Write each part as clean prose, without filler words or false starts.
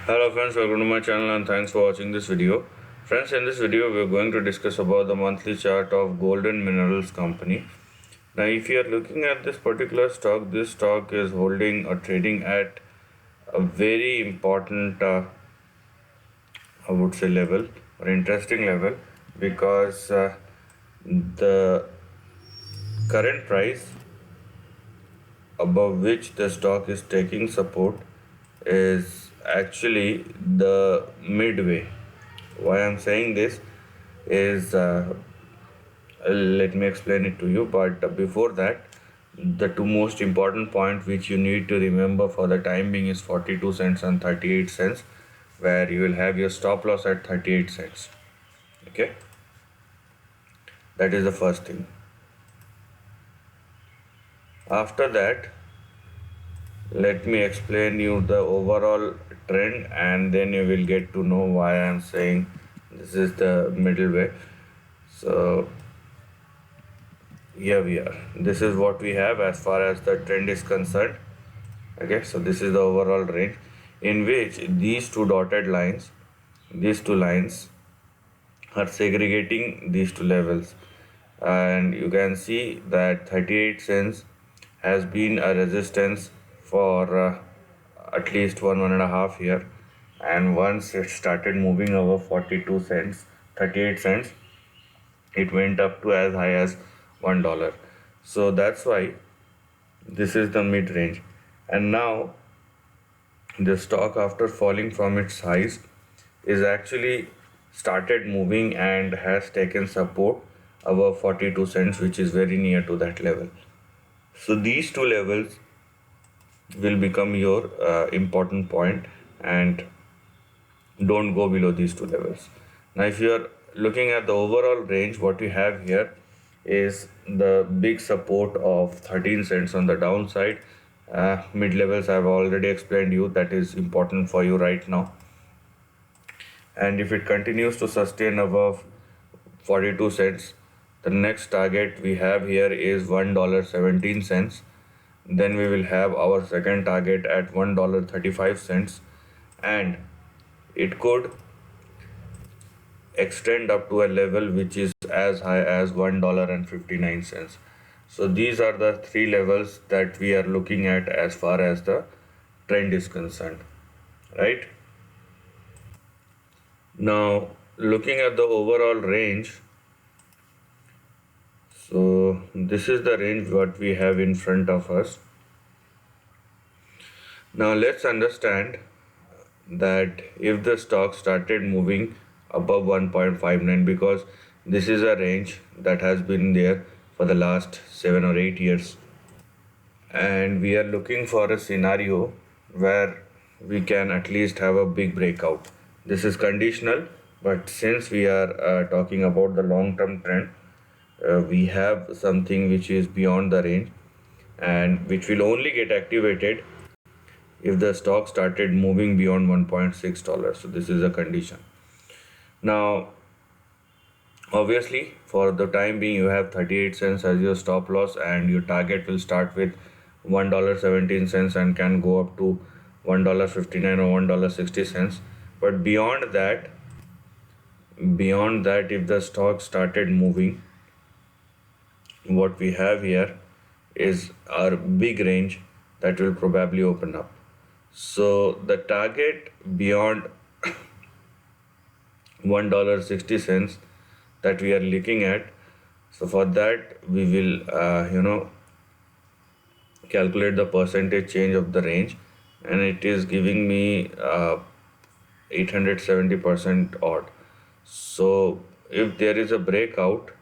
Hello friends, welcome to my channel and thanks for watching this video. Friends, in this video we are going to discuss about the monthly chart of Golden Minerals Company. Now if you are looking at this stock is holding or trading at a very important I would say level or interesting level because the current price above which the stock is taking support is actually the midway. Why I'm saying this is let me explain it to you. But before that, the two most important point which you need to remember for the time being is 42 cents and 38 cents, where you will have your stop loss at 38 cents. Okay, that is the first thing. After that, let me explain you the overall trend and then you will get to know why I am saying this is the middle way. So here we are. This is what we have as far as the trend is concerned. Okay, so this is the overall range in which these two lines are segregating these two levels, and you can see that 38 cents has been a resistance for at least one and a half year, and once it started moving over 42 cents 38 cents, it went up to as high as $1. So that's why this is the mid range. And now the stock, after falling from its highs, is actually started moving and has taken support above 42 cents, which is very near to that level. So these two levels will become your important point, and don't go below these two levels. Now if you are looking at the overall range, what you have here is the big support of 13 cents on the downside. Mid levels I've already explained you, that is important for you right now. And if it continues to sustain above 42 cents, the next target we have here is $1.17. Then we will have our second target at $1.35, and it could extend up to a level which is as high as $1.59. So these are the three levels that we are looking at as far as the trend is concerned, right? Now looking at the overall range, so this is the range what we have in front of us. Now let's understand that if the stock started moving above 1.59, because this is a range that has been there for the last 7 or 8 years, and we are looking for a scenario where we can at least have a big breakout. This is conditional, but since we are talking about the long term trend, we have something which is beyond the range and which will only get activated if the stock started moving beyond $1.6. So this is a condition. Now obviously for the time being you have 38 cents as your stop loss, and your target will start with $1.17 and can go up to $1.59 or $1.60. But beyond that, if the stock started moving, what we have here is our big range that will probably open up. So the target beyond $1.60 that we are looking at, so for that we will calculate the percentage change of the range, and it is giving me 870% odd. So if there is a breakout,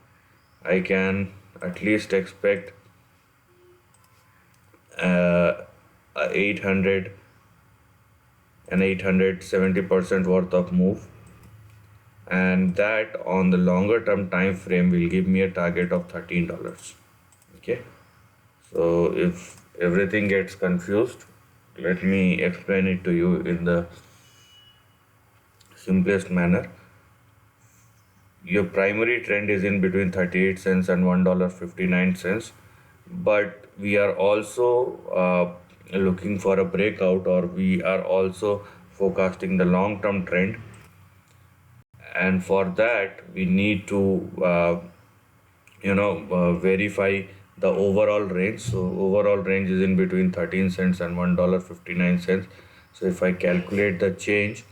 I can at least expect a 800 and 870% worth of move, and that on the longer term time frame will give me a target of $13. Okay, so if everything gets confused, let me explain it to you in the simplest manner. Your primary trend is in between 38 cents and $1.59, but we are also looking for a breakout, or we are also forecasting the long term trend, and for that we need to verify the overall range. So overall range is in between 13 cents and $1.59. So if I calculate the change,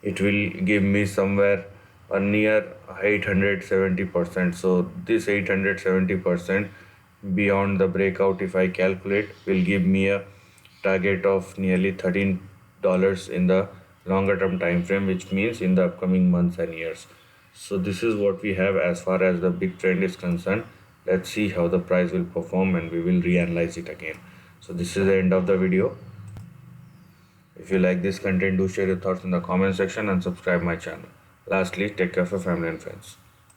it will give me somewhere a near 870%. So this 870% beyond the breakout, if I calculate, will give me a target of nearly $13 in the longer term time frame, which means in the upcoming months and years. So this is what we have as far as the big trend is concerned. Let's see how the price will perform and we will reanalyze it again. So this is the end of the video. If you like this content, do share your thoughts in the comment section and subscribe my channel. Lastly, take care of your family and friends.